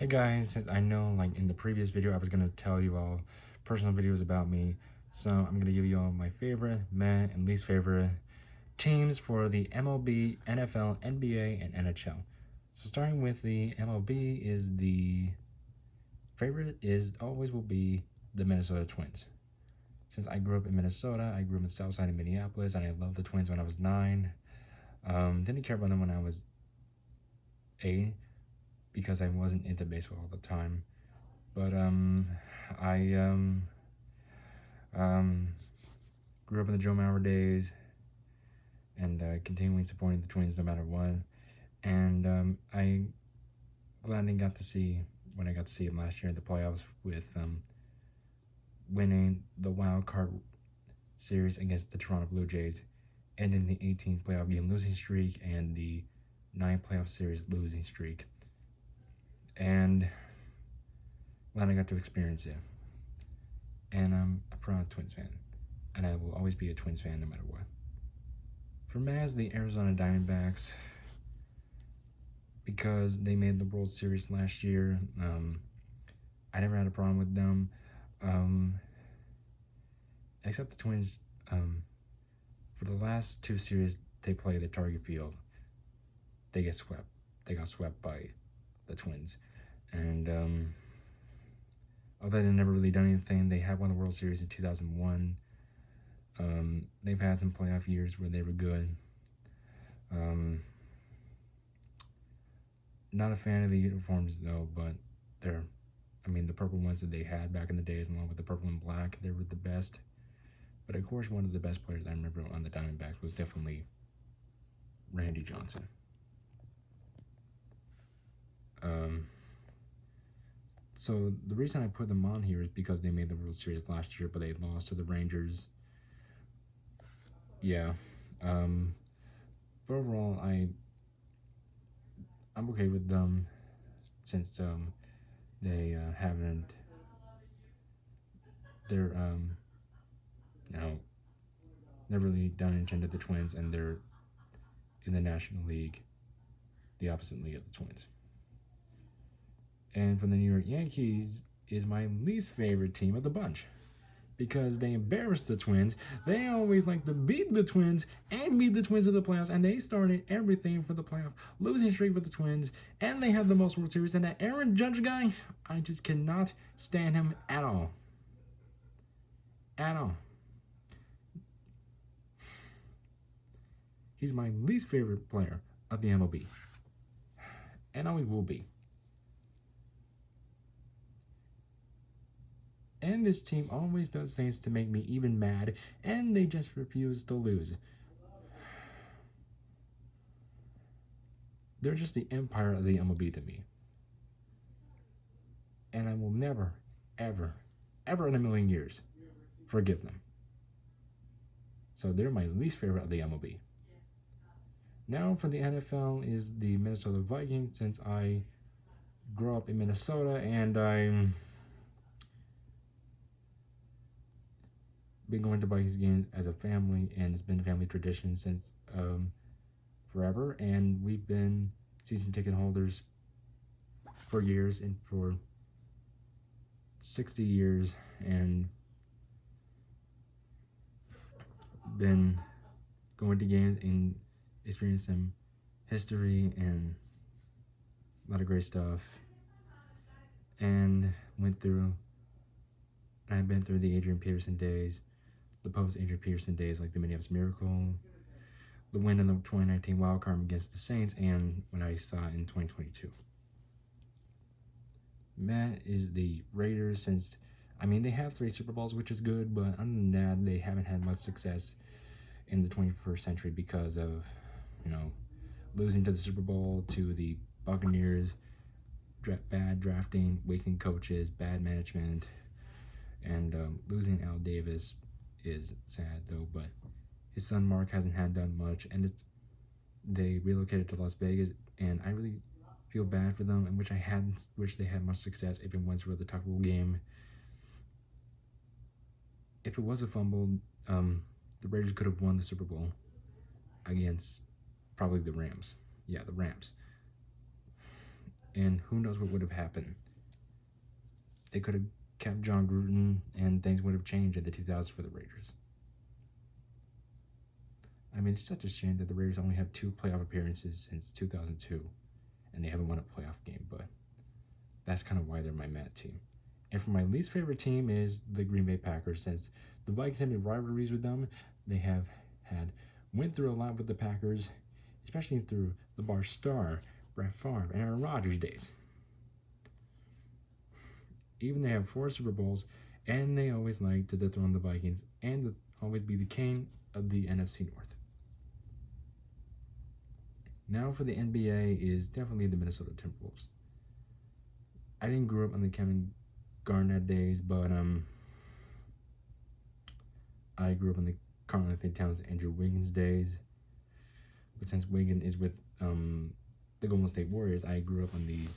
Hey guys, since I know like in the previous video I was gonna tell you all personal videos about me, so I'm gonna give you all my favorite, meh, and least favorite teams for the MLB, NFL, NBA, and NHL. So starting with the MLB is the favorite is always will be the Minnesota Twins. Since I grew up in Minnesota, I grew up in South Side of Minneapolis, and I loved the Twins when I was 9. Didn't care about them when I was 8 because I wasn't into baseball all the time. But I um, grew up in the Joe Mauer days and continuing supporting the Twins no matter what. And I gladly got to see when I got to see him last year in the playoffs with winning the wild card series against the Toronto Blue Jays, ending the 18 playoff game losing streak and the 9 playoff series losing streak. And glad I got to experience it. And I'm a proud Twins fan, and I will always be a Twins fan no matter what. For Maz, the Arizona Diamondbacks, because they made the World Series last year, I never had a problem with them, except the Twins. For the last 2 series they played at Target Field, they get swept. They got swept by the Twins, and although they've never really done anything, they have won the World Series in 2001. They've had some playoff years where they were good. Not a fan of the uniforms though, but the purple ones that they had back in the days, along with the purple and black, they were the best. But of course, one of the best players I remember on the Diamondbacks was definitely Randy Johnson. So the reason I put them on here is because they made the World Series last year, but they lost to the Rangers. Yeah. But overall, I'm okay with them since they haven't. They're never really done anything to the Twins, and they're in the National League, the opposite league of the Twins. And from the New York Yankees is my least favorite team of the bunch, because they embarrass the Twins. They always like to beat the Twins and beat the Twins in the playoffs, and they started everything for the playoff losing streak with the Twins, and they have the most World Series. And that Aaron Judge guy, I just cannot stand him at all. At all. He's my least favorite player of the MLB, and always will be. And this team always does things to make me even mad, and they just refuse to lose. They're just the empire of the MLB to me. And I will never, ever, ever in a million years forgive them. So they're my least favorite of the MLB. Now for the NFL is the Minnesota Vikings, since I grew up in Minnesota and I'm been going to Vikings games as a family, and it's been a family tradition since forever, and we've been season ticket holders for years, and for 60 years, and been going to games and experiencing history and a lot of great stuff, and I've been through the Adrian Peterson days, the post-Adrian Peterson days, like the Minneapolis Miracle, the win in the 2019 wild card against the Saints, and when I saw it in 2022. Matt is the Raiders, since, they have 3 Super Bowls, which is good, but other than that, they haven't had much success in the 21st century because of, losing to the Super Bowl to the Buccaneers, bad drafting, wasting coaches, bad management, and losing Al Davis is sad though, but his son Mark hasn't done much, and they relocated to Las Vegas, and I really feel bad for them, and wish they had much success if it went through the Taco Bowl game. If it was a fumble, the Raiders could have won the Super Bowl against probably the Rams. Yeah, the Rams. and who knows what would have happened. They could have kept John Gruden, and things would have changed in the 2000s for the Raiders. I mean, it's such a shame that the Raiders only have 2 playoff appearances since 2002, and they haven't won a playoff game, but that's kind of why they're my Matt team. And for my least favorite team is the Green Bay Packers, since the Vikings have been rivalries with them. They have went through a lot with the Packers, especially through the Bar Star, Brett Favre, and Aaron Rodgers days. Even they have 4 Super Bowls, and they always like to dethrone the Vikings and always be the king of the NFC North. Now for the NBA is definitely the Minnesota Timberwolves. I didn't grow up on the Kevin Garnett days, but I grew up on the Karl-Anthony Towns, Andrew Wiggins days. But since Wiggins is with the Golden State Warriors, I grew up on the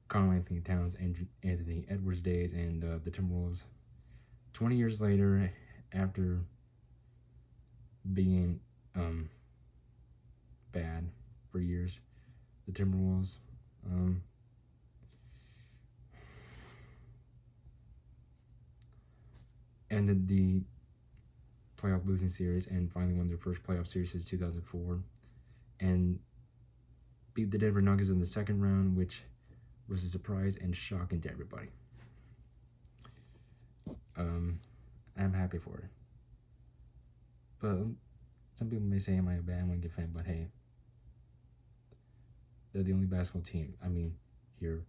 Karl-Anthony Towns, Anthony Edwards days, and the Timberwolves. 20 years later, after being bad for years, the Timberwolves ended the playoff losing series and finally won their first playoff series since 2004, and beat the Denver Nuggets in the second round, which was a surprise and shocking to everybody. I'm happy for it. But some people may say, am I a bandwagon fan? But hey, they're the only basketball team. There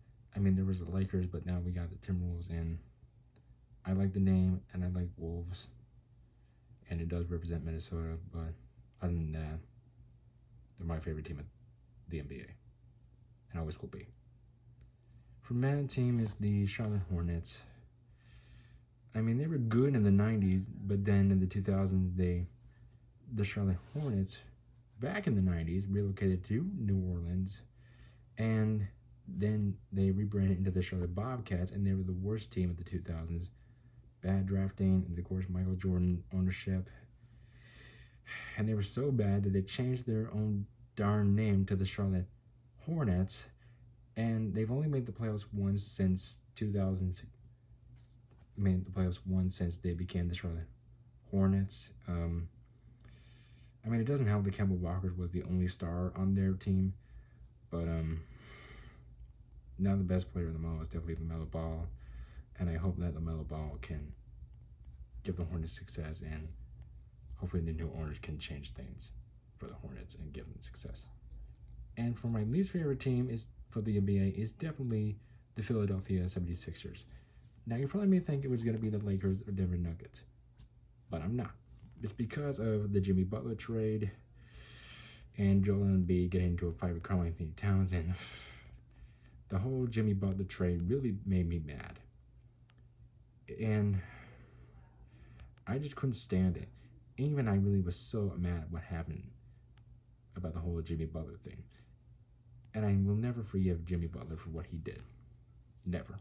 was the Lakers, but now we got the Timberwolves, and I like the name, and I like Wolves, and it does represent Minnesota, but other than that, they're my favorite team in the NBA, and always will be. For my team is the Charlotte Hornets. They were good in the 90s, but then in the 2000s, the Charlotte Hornets, back in the 90s, relocated to New Orleans, and then they rebranded into the Charlotte Bobcats, and they were the worst team of the 2000s. Bad drafting, and of course Michael Jordan ownership. And they were so bad that they changed their own darn name to the Charlotte Hornets, and they've only made the playoffs once since 2000. Made the playoffs once since they became the Charlotte Hornets. It doesn't help that Kemba Walker was the only star on their team, but now the best player in the moment is definitely LaMelo Ball, and I hope that LaMelo Ball can give the Hornets success, and hopefully the new owners can change things for the Hornets and give them success. And for my least favorite team is for the NBA is definitely the Philadelphia 76ers. Now you probably may think it was going to be the Lakers or Denver Nuggets, but I'm not. It's because of the Jimmy Butler trade and Joel Embiid getting into a fight with Karl-Anthony Towns, and the whole Jimmy Butler trade really made me mad. And I just couldn't stand it. Even I really was so mad at what happened about the whole Jimmy Butler thing. And I will never forgive Jimmy Butler for what he did. Never.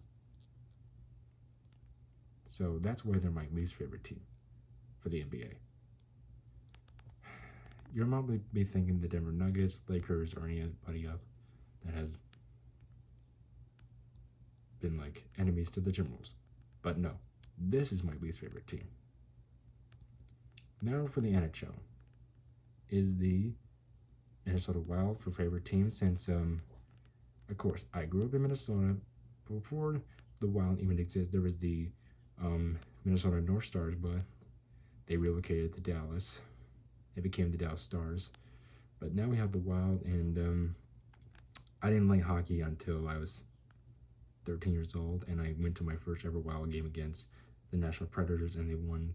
So that's why they're my least favorite team for the NBA. You'll probably be thinking the Denver Nuggets, Lakers, or anybody else that has been like enemies to the Timberwolves. But no, this is my least favorite team. Now for the NHL is the Minnesota Wild for favorite team, since of course I grew up in Minnesota. Before the Wild even existed, there was the Minnesota North Stars, but they relocated to Dallas. They became the Dallas Stars. But now we have the Wild, and I didn't like hockey until I was 13 years old, and I went to my first ever Wild game against the Nashville Predators, and they won,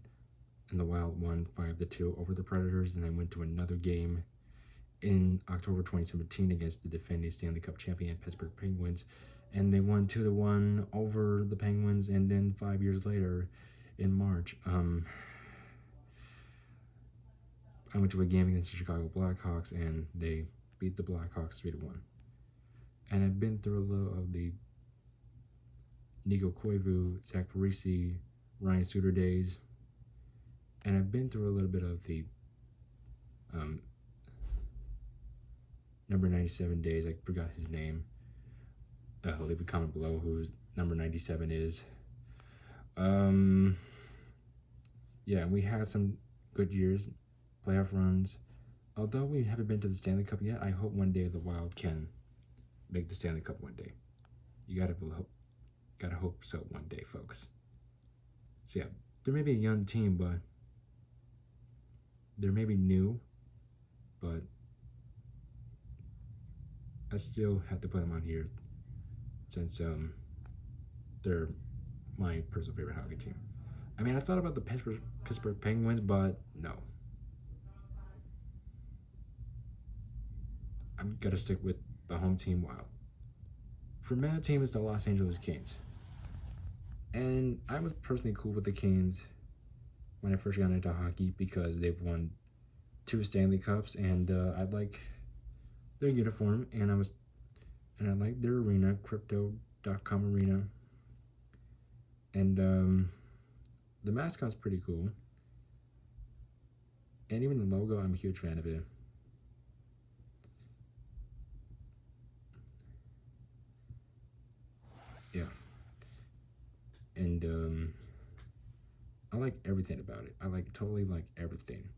and the Wild won 5-2 over the Predators. And I went to another game in October 2017 against the defending Stanley Cup champion Pittsburgh Penguins, and they won 2-1 over the Penguins. And then 5 years later, in March, I went to a game against the Chicago Blackhawks, and they beat the Blackhawks 3-1. And I've been through a little of the Nico Koivu, Zach Parise, Ryan Suter days, and I've been through a little bit of the number 97 days. I forgot his name, leave a comment below whose number 97 is. Yeah, we had some good years, playoff runs. Although we haven't been to the Stanley Cup yet, I hope one day the Wild can make the Stanley Cup one day. You gotta hope so one day, folks. So yeah, there may be a young team, but they're maybe new, but I still have to put them on here since they're my personal favorite hockey team. I mean, I thought about the Pittsburgh Penguins, but no. I'm gonna stick with the home team Wild. For my team is the Los Angeles Kings. And I was personally cool with the Kings when I first got into hockey because they've won 2 Stanley Cups, and I like their uniform, and I like their arena, Crypto.com arena, and the mascot's pretty cool, and even the logo, I'm a huge fan of it. Yeah, and I like everything about it. I totally like everything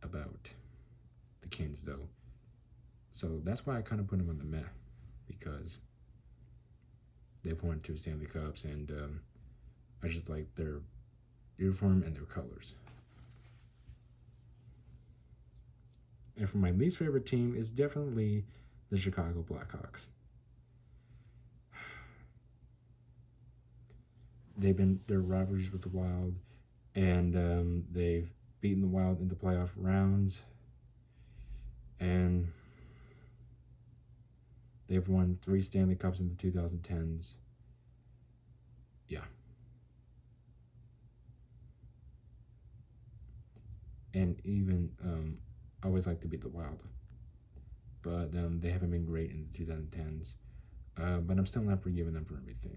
about the Kings, though. So that's why I kind of put them on the meh, because they've won 2 Stanley Cups, and I just like their uniform and their colors. And for my least favorite team is definitely the Chicago Blackhawks. Their rivalries with the Wild, and they've beaten the Wild in the playoff rounds, and they've won 3 Stanley Cups in the 2010s. Yeah. And even I always like to beat the Wild, but they haven't been great in the 2010s. But I'm still not forgiving them for everything.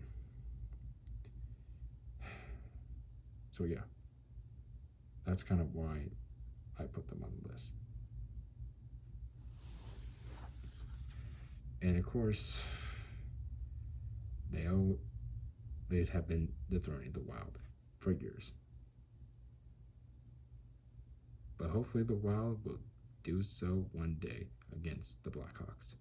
So yeah, that's kind of why I put them on the list. And of course, they always have been dethroning the Wild for years. But hopefully the Wild will do so one day against the Blackhawks.